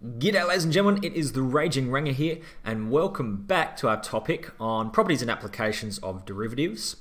G'day ladies and gentlemen, it is the Raging Ranga here, and welcome back to our topic on properties and applications of derivatives.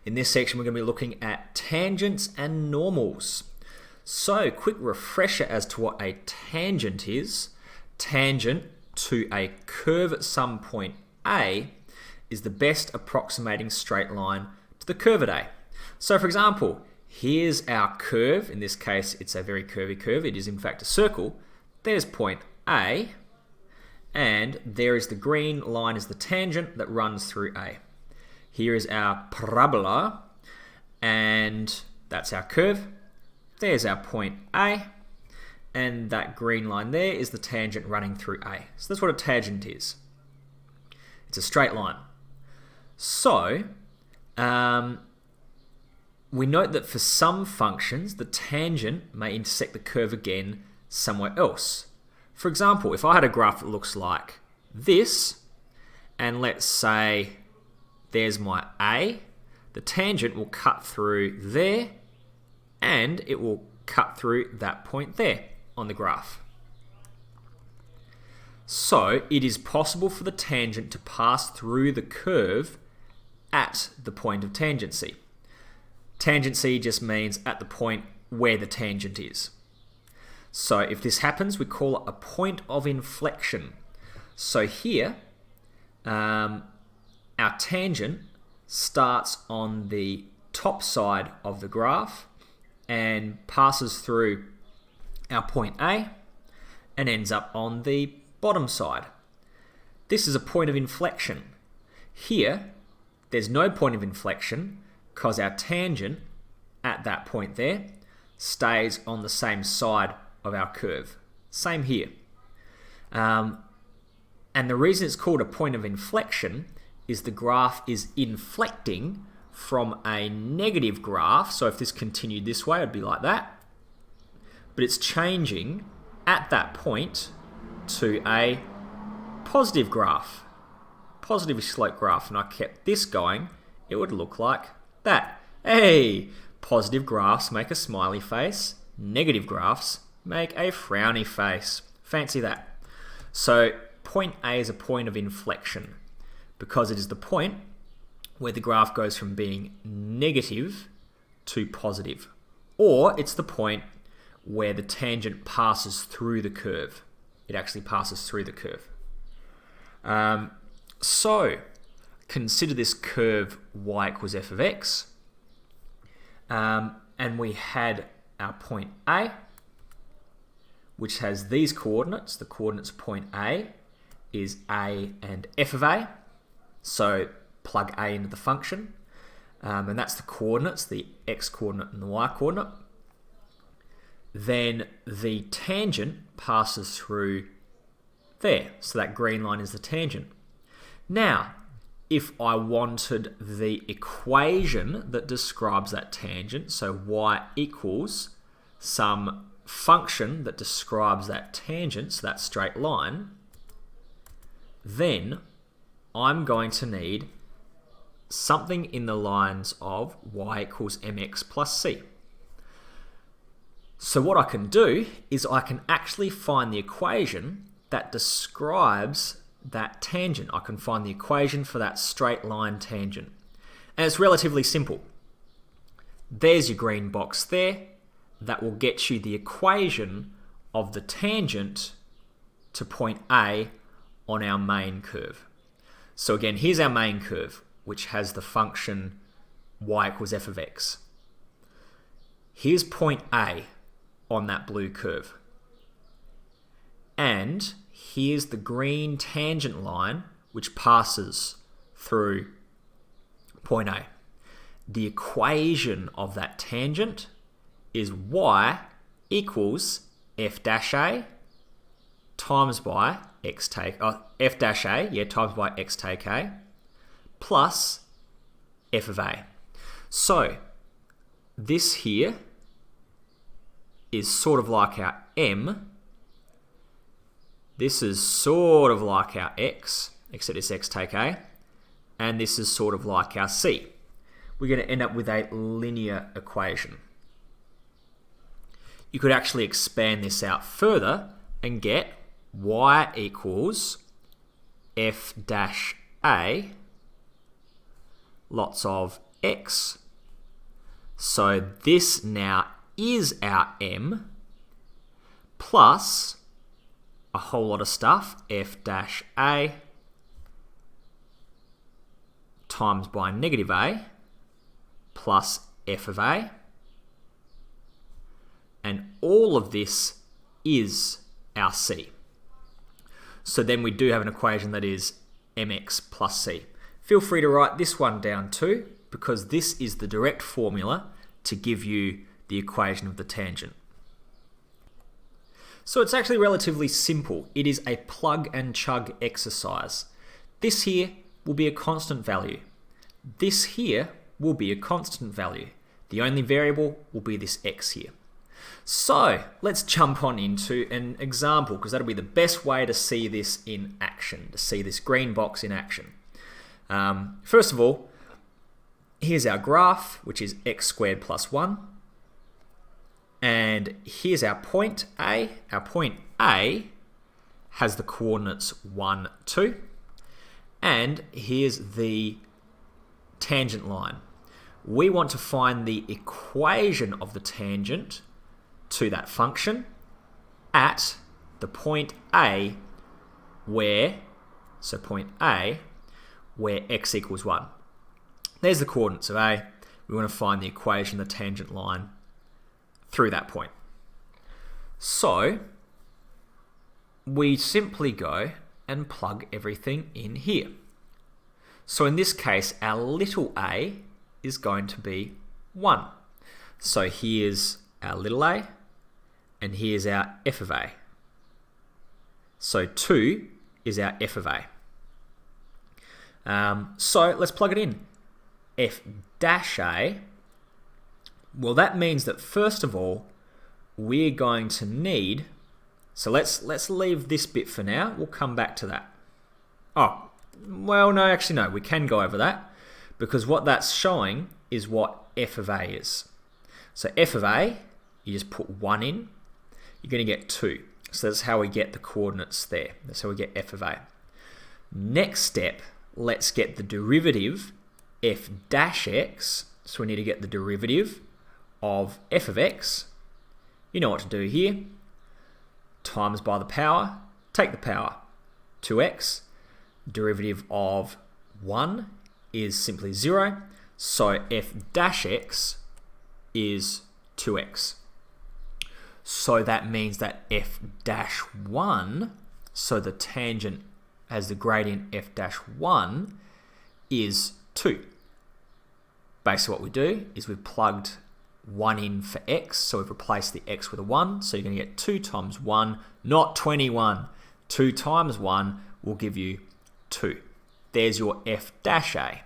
In this section we're going to be looking at tangents and normals. So, quick refresher as to what a tangent is. Tangent to a curve at some point A is the best approximating straight line to the curve at A. So for example, here's our curve. In this case it's a very curvy curve, it is in fact a circle. There's point A, and there is the green line is the tangent that runs through A. Here is our parabola, and that's our curve. There's our point A, and that green line there is the tangent running through A. So that's what a tangent is. It's a straight line. So, we note that for some functions, the tangent may intersect the curve again somewhere else. For example, if I had a graph that looks like this, and let's say there's my A, the tangent will cut through there, and it will cut through that point there on the graph. So it is possible for the tangent to pass through the curve at the point of tangency. Tangency just means at the point where the tangent is. So if this happens, we call it a point of inflection. So here, our tangent starts on the top side of the graph and passes through our point A and ends up on the bottom side. This is a point of inflection. Here, there's no point of inflection because our tangent at that point there stays on the same side of our curve. Same here. And the reason it's called a point of inflection is the graph is inflecting from a negative graph. So if this continued this way, it'd be like that. But it's changing at that point to a positive graph, positive slope graph. And I kept this going, it would look like that. Hey, positive graphs make a smiley face, negative graphs make a frowny face. Fancy that. So point A is a point of inflection because it is the point where the graph goes from being negative to positive. Or it's the point where the tangent passes through the curve. It actually passes through the curve. So consider this curve y equals f of x. And we had our point A, which has these coordinates. The coordinates of point A is A and f of A. So plug A into the function. And that's the coordinates, the x coordinate and the y coordinate. Then the tangent passes through there. So that green line is the tangent. Now, if I wanted the equation that describes that tangent, so y equals some function that describes that tangent, so that straight line, then I'm going to need something in the lines of y equals mx plus c. So what I can do is I can actually find the equation that describes that tangent. I can find the equation for that straight line tangent. And it's relatively simple. There's your green box there. That will get you the equation of the tangent to point A on our main curve. So again, here's our main curve, which has the function y equals f of x. Here's point A on that blue curve. And here's the green tangent line, which passes through point A. The equation of that tangent is y equals f dash a times by x take f dash a, times by x take a plus f of a. So this here is sort of like our m. This is sort of like our x, except it's x take a, and this is sort of like our c. We're going to end up with a linear equation. You could actually expand this out further and get y equals f dash a lots of x. So this now is our m plus a whole lot of stuff, f dash a times by negative a plus f of a. And all of this is our c. So then we do have an equation that is mx plus c. Feel free to write this one down too, because this is the direct formula to give you the equation of the tangent. So it's actually relatively simple. It is a plug and chug exercise. This here will be a constant value. This here will be a constant value. The only variable will be this x here. So let's jump on into an example, because that'll be the best way to see this in action, to see this green box in action. First of all, here's our graph, which is x squared plus 1. And here's our point A. Our point A has the coordinates 1, 2. And here's the tangent line. We want to find the equation of the tangent to that function at the point A where x equals 1. There's the coordinates of A. We want to find the equation of the tangent line through that point. So we simply go and plug everything in here. So in this case, our little a is going to be 1. So here's our little a, and here's our f of a. So 2 is our f of a. So let's plug it in. F dash a, well, that means that first of all, we're going to need, so let's leave this bit for now. We'll come back to that. Oh, well, no, actually, no, we can go over that, because what that's showing is what f of a is. So f of a, you just put 1 in, you're going to get 2. So that's how we get the coordinates there. That's how we get f of a. Next step, let's get the derivative f dash x. So we need to get the derivative of f of x. You know what to do here. Times by the power, take the power, 2x. Derivative of 1 is simply 0. So f dash x is 2x. So that means that f dash 1, so the tangent as the gradient f dash 1 is 2. Basically what we do is we've plugged 1 in for x, so we've replaced the x with a 1, so you're going to get 2 times 1, not 21. 2 times 1 will give you 2. There's your f dash a.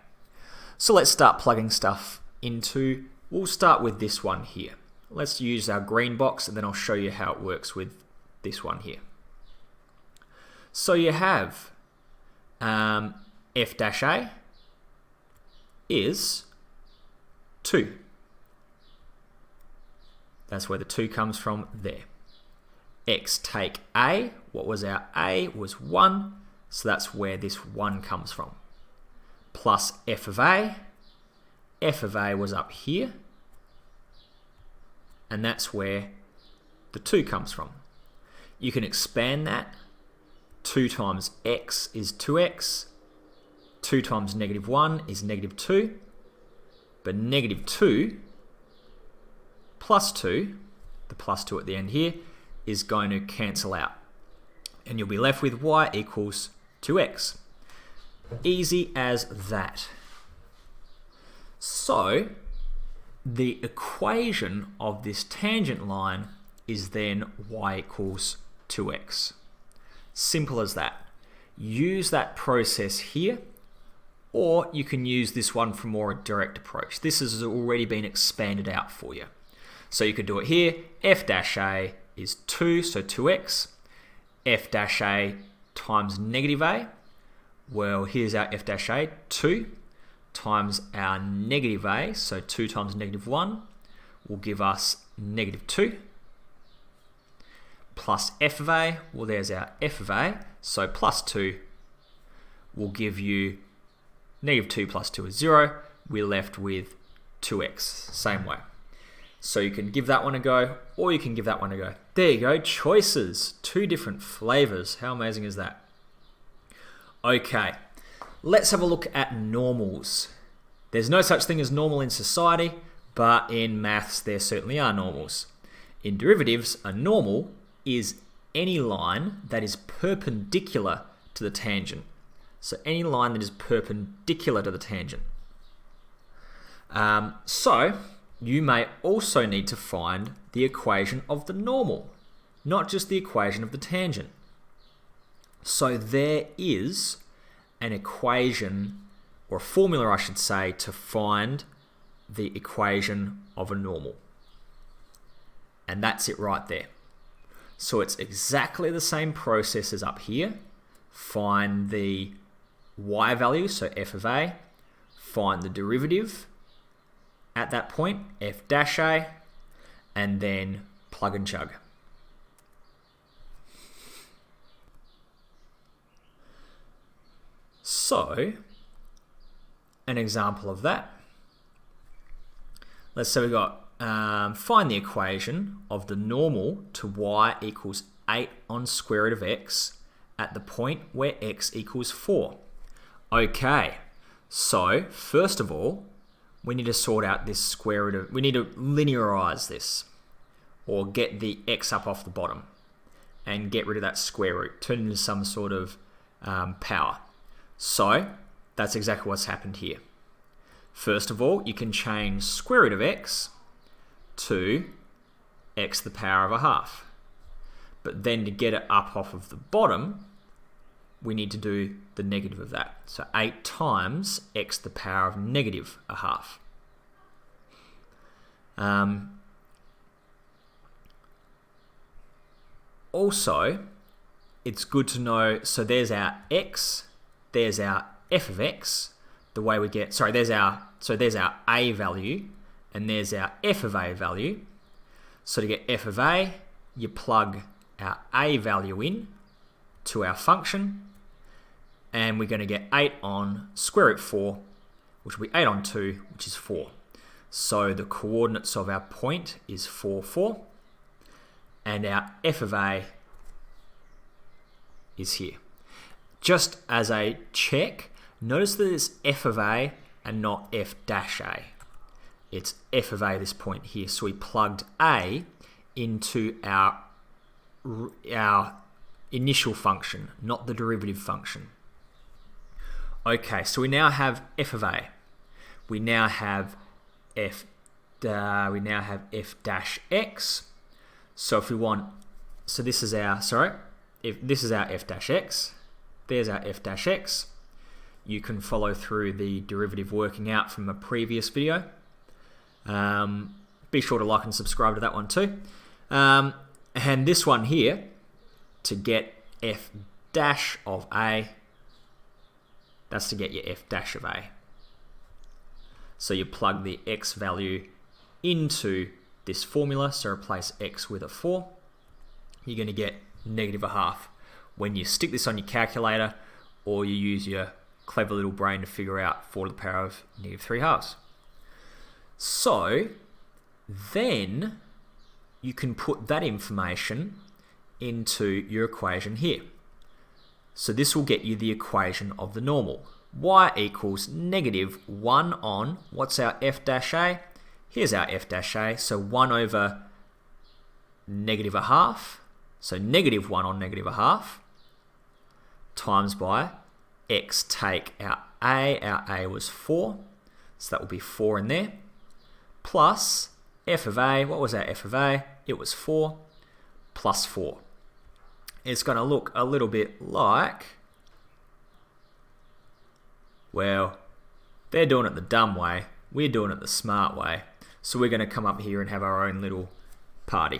So let's start plugging stuff into, we'll start with this one here. Let's use our green box, and then I'll show you how it works with this one here. So you have f dash a is 2. That's where the 2 comes from there. X take a, what was our a was 1, so that's where this 1 comes from. Plus f of a was up here, and that's where the 2 comes from. You can expand that. 2 times x is 2x. 2 times negative 1 is negative 2. But negative 2 plus 2, the plus 2 at the end here, is going to cancel out. And you'll be left with y equals 2x. Easy as that. So the equation of this tangent line is then y equals 2x. Simple as that. Use that process here, or you can use this one for more a direct approach. This has already been expanded out for you. So you could do it here. F dash a is 2, so 2x. F dash a times negative a. Well, here's our f dash a, 2 times our negative a, so 2 times negative 1 will give us negative 2, plus f of a, well there's our f of a, so plus 2 will give you negative 2 plus 2 is 0. We're left with 2x, same way. So you can give that one a go, or you can give that one a go. There you go, choices, 2 different flavors. How amazing is that? Okay, let's have a look at normals. There's no such thing as normal in society, but in maths there certainly are normals. In derivatives, a normal is any line that is perpendicular to the tangent. So any line that is perpendicular to the tangent. So you may also need to find the equation of the normal, not just the equation of the tangent. So there is an equation, or a formula I should say, to find the equation of a normal. And that's it right there. So it's exactly the same process as up here. Find the y value, so f of a, find the derivative at that point, f dash a, and then plug and chug. So, an example of that. Let's say we've got find the equation of the normal to y equals 8 on square root of x at the point where x equals 4. Okay, so first of all, we need to sort out this square root of, we need to linearize this, or get the x up off the bottom and get rid of that square root, turn it into some sort of power. So that's exactly what's happened here. First of all, you can change square root of x to x to the power of a half. But then to get it up off of the bottom, we need to do the negative of that. So 8 times x to the power of negative a half. Also, it's good to know, so there's our x, there's our f of x, the way we get, sorry, there's our a value, and there's our f of a value. So to get f of a, you plug our a value in to our function, and we're going to get 8 on square root 4, which will be 8 on 2, which is 4. So the coordinates of our point is 4, 4, and our f of a is here. Just as a check, notice that it's f of a and not f dash a. It's f of a this point here. So we plugged a into our initial function, not the derivative function. Okay, so we now have f of a. We now have f dash x. So if we want, so this is our, if this is our f dash x, there's our f dash x. You can follow through the derivative working out from a previous video. Be sure to like and subscribe to that one too. And this one here, to get f dash of a, that's to get your f dash of a. So you plug the x value into this formula, so replace x with a 4. You're going to get negative a half. When you stick this on your calculator, or you use your clever little brain to figure out 4 to the power of negative 3 halves. So then you can put that information into your equation here. So this will get you the equation of the normal. Y equals negative 1 on, what's our f dash a? Here's our f dash a, so 1 over negative a half, so negative 1 on negative a half, times by x take our a was 4, so that will be 4 in there, plus f of a, what was our f of a? It was 4, plus 4. It's going to look a little bit like, well, they're doing it the dumb way, we're doing it the smart way, so we're going to come up here and have our own little party.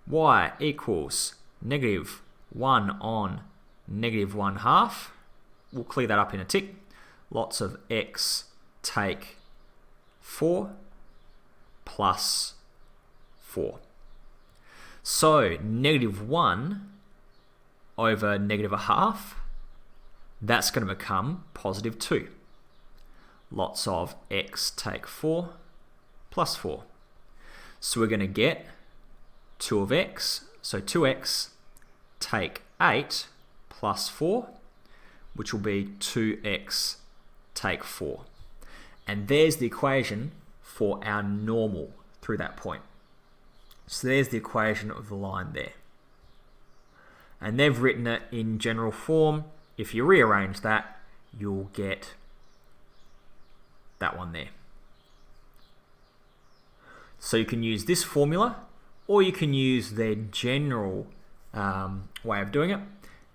Y equals negative 1 on negative 1 half. We'll clear that up in a tick. Lots of x take 4 plus 4. So negative 1 over negative a half, that's going to become positive 2. Lots of x take 4 plus 4. So we're going to get 2 of x, so 2x take 8 plus 4, which will be 2x take 4. And there's the equation for our normal through that point. So there's the equation of the line there. And they've written it in general form. If you rearrange that, you'll get that one there. So you can use this formula, or you can use their general way of doing it.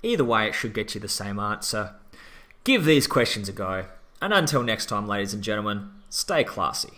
Either way, it should get you the same answer. Give these questions a go. And until next time, ladies and gentlemen, stay classy.